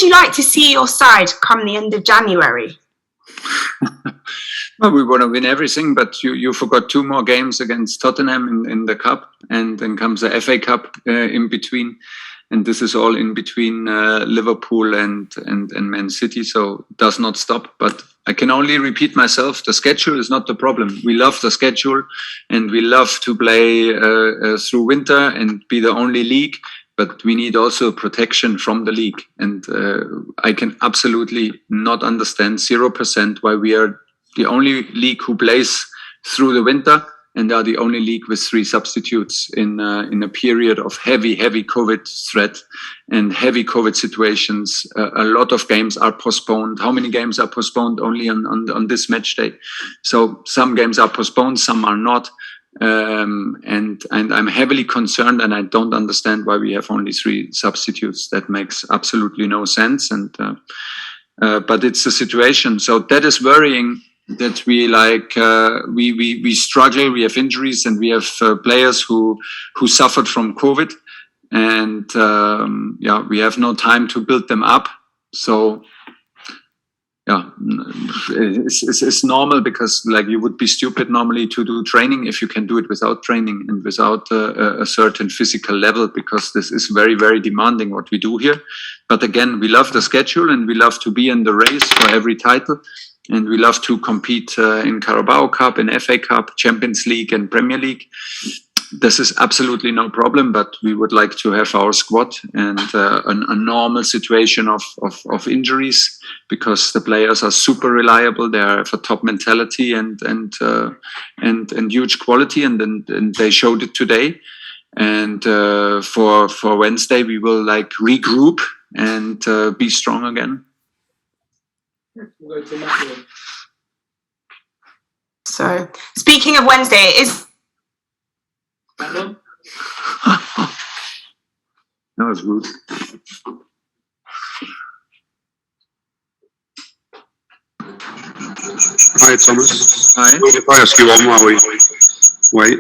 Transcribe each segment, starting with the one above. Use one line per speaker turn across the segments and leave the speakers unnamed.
would you like to see your side come the end of January?
Well, we want to win everything, but you forgot 2 more games against Tottenham in the cup, and then comes the FA Cup in between, and this is all in between Liverpool and Man City, so it does not stop. But I can only repeat myself: the schedule is not the problem. We love the schedule, and we love to play through winter and be the only league. But we need also protection from the league, and I can absolutely not understand 0% why we are the only league who plays through the winter, and are the only league with 3 substitutes in a period of heavy COVID threat and heavy COVID situations. A lot of games are postponed. How many games are postponed? Only on this match day. So some games are postponed, some are not. And I'm heavily concerned, and I don't understand why we have only 3 substitutes. That makes absolutely no sense. And but it's the situation. So that is worrying. That we we struggle. We have injuries, and we have players who suffered from COVID, and we have no time to build them up. So it's normal, because like you would be stupid normally to do training if you can do it without training and without a certain physical level, because this is very, very demanding what we do here. But again, we love the schedule, and we love to be in the race for every title. And we love to compete in Carabao Cup, in FA Cup, Champions League and Premier League. This is absolutely no problem, but we would like to have our squad and a normal situation of injuries, because the players are super reliable. They have a top mentality and huge quality, and they showed it today. And for Wednesday, we will regroup and be strong again.
We'll go to Natalie.
So, speaking of Wednesday, is
that was rude.
Hi, Thomas.
Hi.
If I ask you one while we wait,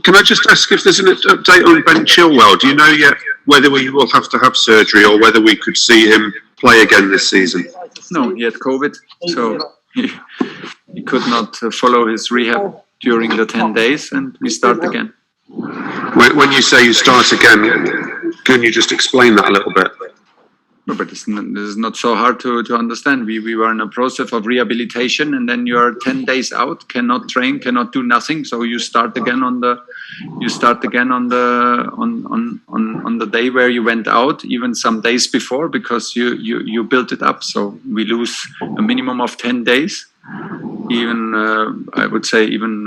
can I just ask if there's an update on Ben Chilwell? Do you know yet whether we will have to have surgery or whether we could see him play again this season?
No, he had COVID, so he could not follow his rehab during the 10 days, and we start again.
When you say you start again, can you just explain that a little bit?
No, but this is not so hard to understand. We were in a process of rehabilitation, and then you are 10 days out, cannot train, cannot do nothing. So you start again on the day where you went out, even some days before, because you built it up. So we lose a minimum of 10 days. Even I would say even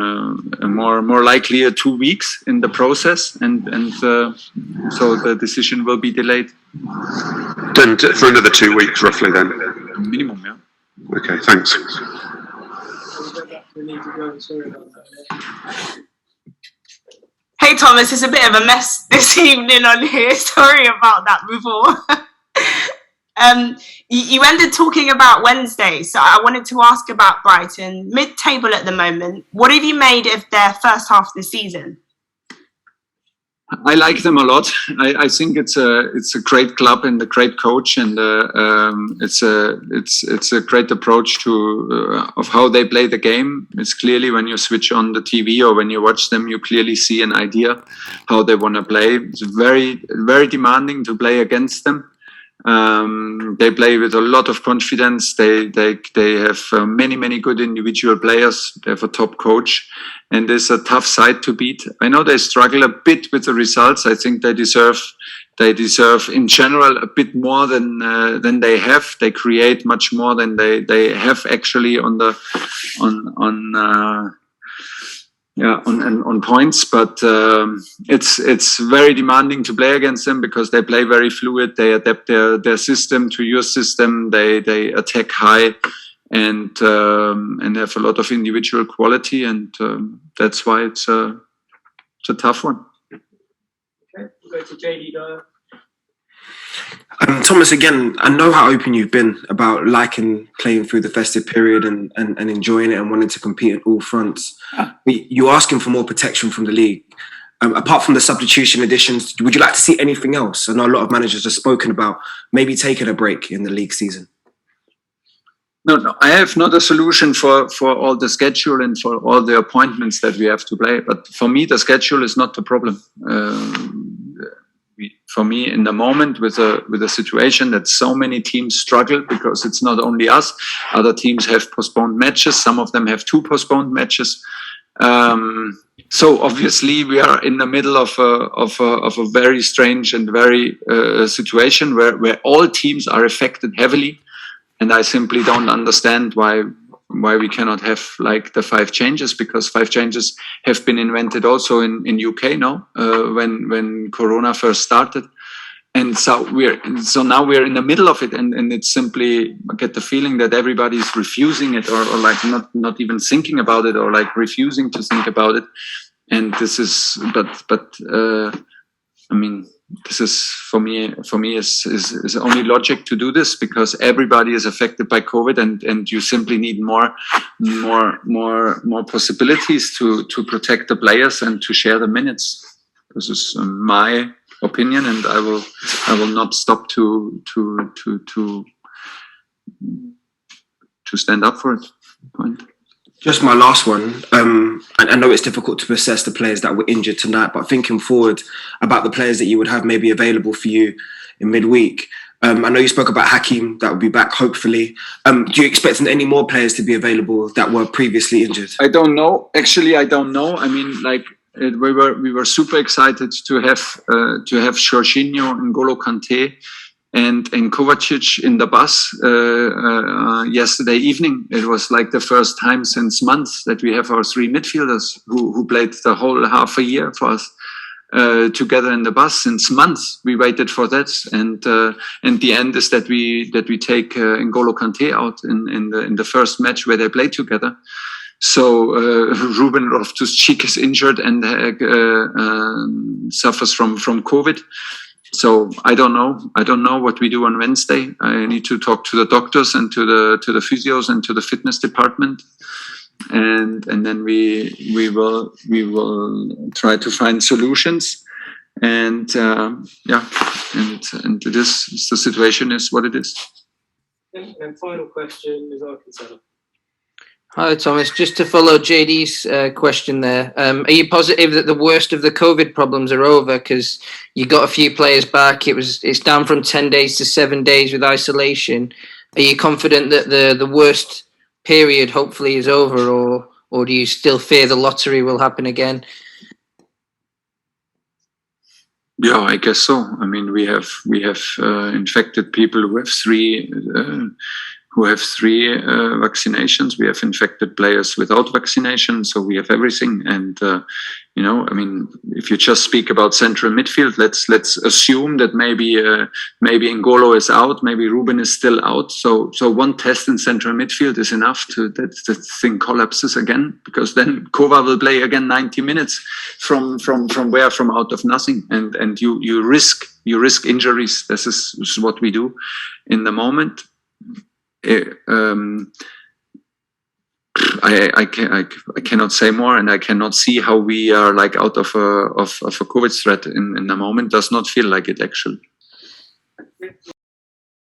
more likely 2 weeks in the process, and so the decision will be delayed.
Then for another 2 weeks, roughly. Then
minimum, yeah.
Okay, thanks.
Hey Thomas, it's a bit of a mess this evening on here. Sorry about that before. You ended talking about Wednesday, so I wanted to ask about Brighton, mid-table at the moment. What have you made of their first half of the season?
I like them a lot. I think it's a great club and a great coach, and it's a great approach to of how they play the game. It's clearly when you switch on the TV or when you watch them, you clearly see an idea how they want to play. It's very, very demanding to play against them. They play with a lot of confidence. They have many good individual players. They have a top coach, and it's a tough side to beat. I know they struggle a bit with the results. I think they deserve in general a bit more than they have. They create much more than they have actually on points, but it's very demanding to play against them because they play very fluid. They adapt their system to your system. They attack high and have a lot of individual quality, and that's why it's a tough one.
Okay, we'll go to JD Dyer.
Thomas, again, I know how open you've been about liking playing through the festive period and enjoying it and wanting to compete on all fronts. But you're asking for more protection from the league. Apart from the substitution additions, would you like to see anything else? I know a lot of managers have spoken about maybe taking a break in the league season.
No, I have not a solution for all the schedule and for all the appointments that we have to play. But for me, the schedule is not the problem. For me, in the moment, with a situation that so many teams struggle, because it's not only us. Other teams have postponed matches. Some of them have 2 postponed matches. So obviously, we are in the middle of a very strange and very situation where all teams are affected heavily. And I simply don't understand why we cannot have like the 5 changes, because 5 changes have been invented also in UK now, when Corona first started. And so now we're in the middle of it, and it's simply, I get the feeling that everybody's refusing it, or like not even thinking about it, or like refusing to think about it. And this is, I mean, this is for me is only logic to do this, because everybody is affected by COVID, and you simply need more possibilities to protect the players and to share the minutes. This is my opinion, and I will not stop to stand up for it. Point.
Just my last one. I know it's difficult to assess the players that were injured tonight, but thinking forward about the players that you would have maybe available for you in midweek. I know you spoke about Hakim, that will be back hopefully. Do you expect any more players to be available that were previously injured?
I don't know. Actually, I don't know. I mean, like we were super excited to have Jorginho and N'Golo Kante and Kovacic in the bus yesterday evening. It was like the first time since months that we have our 3 midfielders who played the whole half a year for us together in the bus. Since months we waited for that, and the end is that we take N'Golo Kante out in the first match where they played together. So Ruben Loftus-Cheek is injured and suffers from COVID. So I don't know what we do on Wednesday. I need to talk to the doctors and to the physios and to the fitness department, and then we will try to find solutions. And and it is, the situation is what it is.
And final question is Arkansas.
Hi, Thomas. Just to follow JD's question there, are you positive that the worst of the COVID problems are over? Because you got a few players back. It's down from 10 days to 7 days with isolation. Are you confident that the worst period hopefully is over, or do you still fear the lottery will happen again?
Yeah, I guess so. I mean, we have infected people who have three vaccinations. We have infected players without vaccination, so we have everything. And I mean, if you just speak about central midfield, let's assume that maybe N'Golo is out, maybe Ruben is still out. So one test in central midfield is enough that the thing collapses again, because then Kova will play again 90 minutes from out of nothing, and you risk injuries. This is what we do in the moment. I cannot say more, and I cannot see how we are like out of a COVID threat in the moment. Does not feel like it actually.